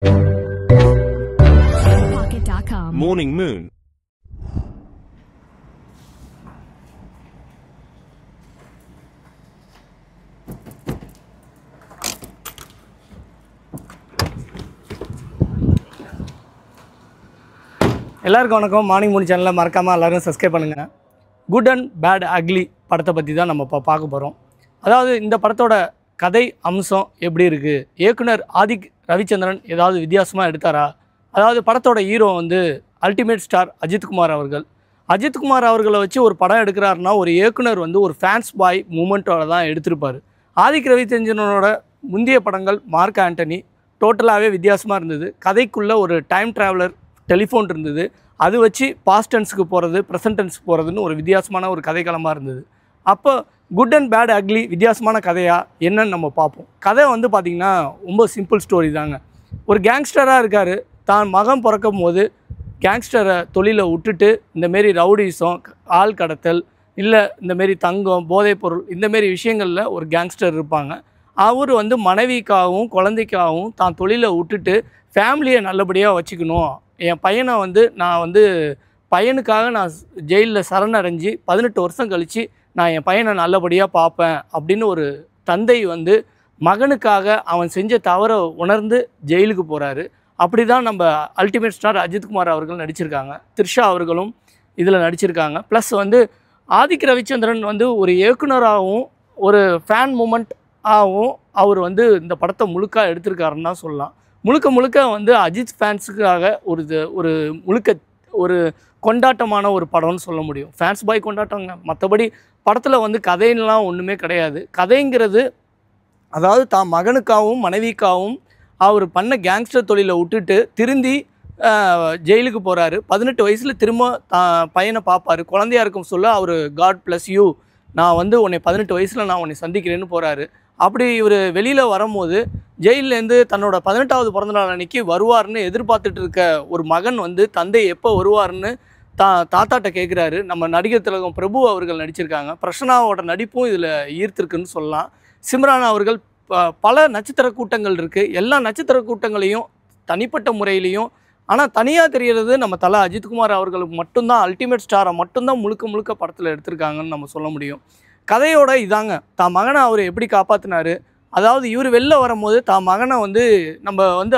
Morning Moon. எல்லாருக்கும் வணக்கம். Morning Moon சேனலை மறக்காமல் எல்லோரும் சப்ஸ்கிரைப் பண்ணுங்கள். குட் அண்ட் பேட் அக்லி படத்தை பற்றி தான் நம்ம இப்போ பார்க்க போகிறோம். அதாவது இந்த படத்தோட கதை அம்சம் எப்படி இருக்குது, இயக்குனர் ஆதிக் ரவிச்சந்திரன் ஏதாவது வித்தியாசமாக எடுத்தாரா, அதாவது படத்தோட ஹீரோ வந்து அல்டிமேட் ஸ்டார் அஜித்குமார் அவர்கள். அஜித்குமார் அவர்களை வச்சு ஒரு படம் எடுக்கிறாருன்னா ஒரு இயக்குனர் வந்து ஒரு ஃபேன்ஸ் பாய் மூமெண்ட்டோட தான் எடுத்திருப்பார். ஆதிக் ரவிச்சந்திரனோட முந்தைய படங்கள் மார்க் ஆண்டனி டோட்டலாகவே வித்தியாசமாக இருந்தது. கதைக்குள்ளே ஒரு டைம் ட்ராவலர் டெலிஃபோன் இருந்தது, அது வச்சு பாஸ்ட் டென்ஸுக்கு போகிறது ப்ரெசன்ட் டென்ஸுக்கு போகிறதுன்னு ஒரு வித்தியாசமான ஒரு கதைக்களமாக இருந்தது. அப்போ குட் அண்ட் பேட் அக்லி வித்தியாசமான கதையாக என்னன்னு நம்ம பார்ப்போம். கதை வந்து பார்த்திங்கன்னா ரொம்ப சிம்பிள் ஸ்டோரி தாங்க. ஒரு கேங்ஸ்டராக இருக்கார். தான் மகன் பிறக்கும் போது கேங்ஸ்டரை தொழிலை விட்டுட்டு இந்தமாரி ரவுடிசம், ஆள் கடத்தல், இல்லை இந்தமாரி தங்கம், போதைப்பொருள், இந்தமாரி விஷயங்களில் ஒரு கேங்ஸ்டர் இருப்பாங்க. அவர் வந்து மனைவிக்காகவும் குழந்தைக்காகவும் தான் தொழிலை விட்டுட்டு ஃபேமிலியை நல்லபடியாக வச்சுக்கணும், என் பையனை வந்து நான் வந்து பையனுக்காக நான் ஜெயிலில் சரணடைஞ்சு 18 வருஷம் கழித்து நான் என் பையனை நல்லபடியாக பார்ப்பேன் அப்படின்னு ஒரு தந்தை வந்து மகனுக்காக அவன் செஞ்ச தவறை உணர்ந்து ஜெயிலுக்கு போகிறாரு. அப்படி தான் நம்ம அல்டிமேட் ஸ்டார் அஜித்குமார் அவர்கள் நடிச்சிருக்காங்க. த்ரிஷா அவர்களும் இதில் நடிச்சிருக்காங்க. ப்ளஸ் வந்து ஆதிக் ரவிச்சந்திரன் வந்து ஒரு இயக்குனராகவும் ஒரு ஃபேன் மூமெண்ட் ஆகவும் அவர் வந்து இந்த படத்தை முழுக்க எடுத்திருக்காருன்னு தான் சொல்லலாம். முழுக்க வந்து அஜித் ஃபேன்ஸுக்காக ஒரு முழுக்க ஒரு கொண்டாட்டமான ஒரு படம்னு சொல்ல முடியும். ஃபேன்ஸ் பாய் கொண்டாட்டங்க. மற்றபடி படத்தில் வந்து கதைன்னெலாம் ஒன்றுமே கிடையாது. கதைங்கிறது அதாவது தான் மகனுக்காகவும் மனைவிக்காகவும் அவர் பண்ண கேங்ஸ்டர் தொழிலை விட்டுட்டு திருந்தி ஜெயிலுக்கு போகிறாரு. 18 வயசில் திரும்ப பையனை பார்ப்பார். குழந்தையாக இருக்கும் சொல்ல அவர் காட் ப்ளஸ் யூ, நான் வந்து உன்னை 18 வயசில் நான் உன்னை சந்திக்கிறேன்னு போகிறாரு. அப்படி இவர் வெளியில் வரும்போது ஜெயிலேருந்து தன்னோட 18வது பிறந்தநாள் அன்றைக்கி வருவார்னு எதிர்பார்த்துட்டு இருக்க ஒரு மகன் வந்து தந்தை எப்போ வருவார்னு தாத்தாட்ட கேட்குறாரு. நம்ம நடிகர் திலகம் பிரபு அவர்கள் நடிச்சிருக்காங்க. பிரசன்னாவோட நடிப்பும் இதில் ஈர்த்திருக்குன்னு சொல்லலாம். சிம்ரான் அவர்கள் பல நட்சத்திர கூட்டங்கள் இருக்குது. எல்லா நட்சத்திர கூட்டங்களையும் தனிப்பட்ட முறையிலையும் ஆனால் தனியாக தெரிகிறது நம்ம தலை அஜித்குமார் அவர்களுக்கு மட்டும்தான், அல்டிமேட் ஸ்டாரை மட்டும்தான் முழுக்க படத்தில் எடுத்திருக்காங்கன்னு நம்ம சொல்ல முடியும். கதையோட இதாங்க, தான் மகனை அவர் எப்படி காப்பாற்றினார். அதாவது இவர் வெளில வரும்போது தான் மகனை வந்து நம்ம வந்து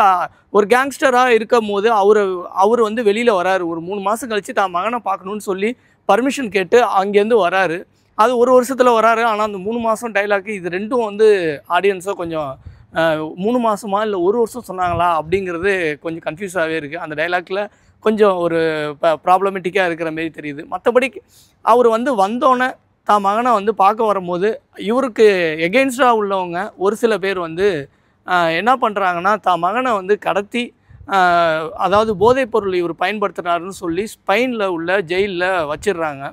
ஒரு கேங்ஸ்டராக இருக்கும் போது அவர் வந்து வெளியில் வராரு. ஒரு 3 மாதம் கழித்து தான் மகனை பார்க்கணுன்னு சொல்லி பர்மிஷன் கேட்டு அங்கேருந்து வராரு. அது ஒரு வருஷத்தில் வராரு. ஆனால் அந்த 3 மாதம் டைலாக்கு இது ரெண்டும் வந்து ஆடியன்ஸை கொஞ்சம் 3 மாதமா இல்லை 1 வருஷம் சொன்னாங்களா அப்படிங்கிறது கொஞ்சம் கன்ஃபியூஸாகவே இருக்குது. அந்த டைலாக்கில் கொஞ்சம் ஒரு ப்ராப்ளமேட்டிக்காக இருக்கிற மாரி தெரியுது. மற்றபடி அவர் வந்து வந்தோன்னே தான் மகனை வந்து பார்க்க வரும்போது இவருக்கு எகெயின்ஸ்டாக உள்ளவங்க ஒரு சில பேர் வந்து என்ன பண்ணுறாங்கன்னா தான் மகனை வந்து கடத்தி அதாவது போதைப்பொருள் இவர் பயன்படுத்தினாருன்னு சொல்லி ஸ்பெயினில் உள்ள ஜெயிலில் வச்சிடுறாங்க.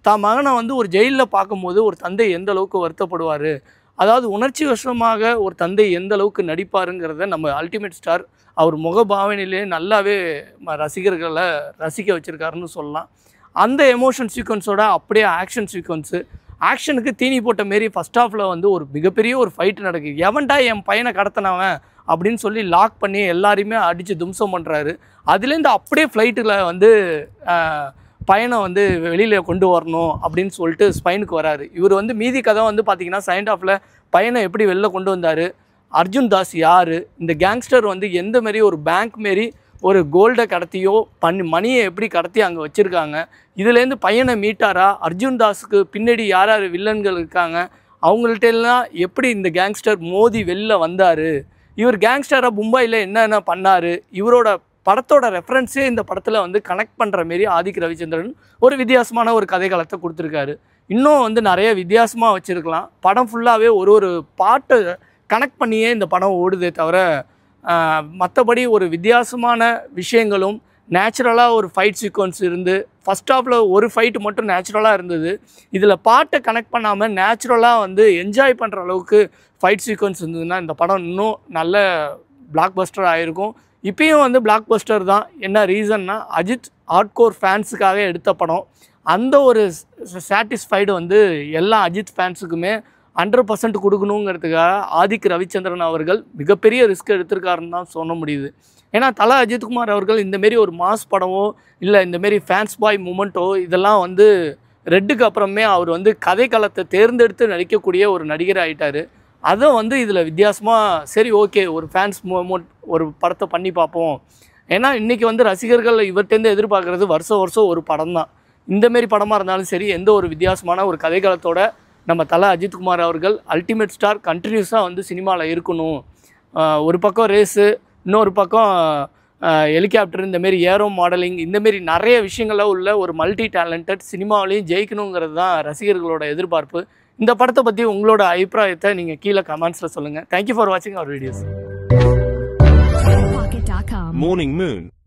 தான் மகனை வந்து ஒரு ஜெயிலில் பார்க்கும்போது ஒரு தந்தை எந்த அளவுக்கு வருத்தப்படுவார், அதாவது உணர்ச்சி வசமாக ஒரு தந்தை எந்த அளவுக்கு நடிப்பாருங்கிறத நம்ம அல்டிமேட் ஸ்டார் அவர் முகபாவனையிலே நல்லாவே ரசிகர்களை ரசிக்க வச்சுருக்காருன்னு சொல்லலாம். அந்த எமோஷன் சீக்வன்ஸோட அப்படியே ஆக்ஷன் சீக்வன்ஸு, ஆக்ஷனுக்கு தீனி போட்ட மாரி ஃபஸ்ட் ஹாஃபில் வந்து ஒரு மிகப்பெரிய ஒரு ஃபைட்டு நடக்குது. எவன்டா என் பையனை கடத்தினவன் அப்படின்னு சொல்லி லாக் பண்ணி எல்லாரையுமே அடித்து தும்சம் பண்ணுறாரு. அதுலேருந்து அப்படியே ஃப்ளைட்டில் வந்து பையனை வந்து வெளியில் கொண்டு வரணும் அப்படின்னு சொல்லிட்டு ஸ்பெயினுக்கு வராரு. இவர் வந்து மீதி கதை வந்து பார்த்திங்கன்னா செகண்ட் ஹாஃபில் பையனை எப்படி வெளில கொண்டு வந்தார், அர்ஜுன் தாஸ் யார், இந்த கேங்ஸ்டர் வந்து எந்த மாரி ஒரு பேங்க் மாரி ஒரு கோல்டை கடத்தியோ மணியை எப்படி கடத்தி அங்கே வச்சுருக்காங்க, இதுலேருந்து பையனை மீட்டாரா, அர்ஜுன் தாஸுக்கு பின்னாடி யார் வில்லன்கள் இருக்காங்க, அவங்கள்ட்டெல்லாம் எப்படி இந்த கேங்ஸ்டர் மோதி வெளில வந்தார், இவர் கேங்ஸ்டராக மும்பையில் என்னென்ன பண்ணார், இவரோட படத்தோட ரெஃபரன்ஸே இந்த படத்தில் வந்து கனெக்ட் பண்ணுற மாரி ஆதிக் ரவிச்சந்திரன் ஒரு வித்தியாசமான ஒரு கதைக்களத்தை கொடுத்துருக்காரு. இன்னும் வந்து நிறைய வித்தியாசமாக வச்சுருக்கலாம். படம் ஃபுல்லாகவே ஒரு பாட்டை கனெக்ட் பண்ணியே இந்த படம் ஓடுதே தவிர மற்றபடி ஒரு வித்தியாசமான விஷயங்களும் நேச்சுரலாக ஒரு ஃபைட் சீக்வன்ஸ் இருந்து ஃபஸ்ட் ஹாஃபில் ஒரு ஃபைட்டு மட்டும் நேச்சுரலாக இருந்தது. இதில் பாட்டை கனெக்ட் பண்ணாமல் நேச்சுரலாக வந்து என்ஜாய் பண்ணுற அளவுக்கு ஃபைட் சீக்வன்ஸ் இருந்ததுன்னா இந்த படம் இன்னும் நல்ல பிளாக் பஸ்டர் ஆகிருக்கும். இப்பயும் வந்து பிளாக் பஸ்டர் தான். என்ன ரீசன்னா அஜித் ஹார்ட்கோர் ஃபேன்ஸுக்காக எடுத்த படம். அந்த ஒரு சாட்டிஸ்ஃபைடு வந்து எல்லா அஜித் ஃபேன்ஸுக்குமே 100% கொடுக்கணுங்கிறதுக்காக ஆதிக் ரவிச்சந்திரன் அவர்கள் மிகப்பெரிய ரிஸ்க் எடுத்திருக்காருன்னு தான் சொல்ல முடியுது. ஏன்னா தல அஜித்குமார் அவர்கள் இந்தமாரி ஒரு மாஸ் படமோ இல்லை இந்தமாரி ஃபேன்ஸ் பாய் மூமெண்ட்டோ இதெல்லாம் வந்து ரெட்டுக்கு அப்புறமே அவர் வந்து கதைக்களத்தை தேர்ந்தெடுத்து நடிக்கக்கூடிய ஒரு நடிகர் ஆகிட்டார். அதை வந்து இதில் வித்தியாசமாக சரி ஓகே ஒரு ஃபேன்ஸ் மூமெண்ட் ஒரு படத்தை பண்ணி பார்ப்போம். ஏன்னா இன்றைக்கி வந்து ரசிகர்கள் இவர்கிட்டேருந்து எதிர்பார்க்குறது வருஷம் ஒரு படம் தான். இந்தமாரி படமாக இருந்தாலும் சரி எந்த ஒரு வித்தியாசமான ஒரு கதைக்களத்தோட நம்ம தல அஜித்குமார் அவர்கள் அல்டிமேட் ஸ்டார் கண்டினியூஸாக வந்து சினிமாவில் இருக்கணும். ஒரு பக்கம் ரேஸு, இன்னொரு பக்கம் ஹெலிகாப்டர், இந்தமாரி ஏரோ மாடலிங், இந்தமாரி நிறைய விஷயங்களில் உள்ள ஒரு மல்டி டேலண்டட் சினிமாவிலையும் ஜெயிக்கணுங்கிறது தான் ரசிகர்களோட எதிர்பார்ப்பு. இந்த படத்தை பற்றி உங்களோட அபிப்பிராயத்தை நீங்கள் கீழே கமெண்ட்ஸில் சொல்லுங்கள். தேங்க்யூ ஃபார் வாட்சிங் அவர் வீடியோஸ். Morning Moon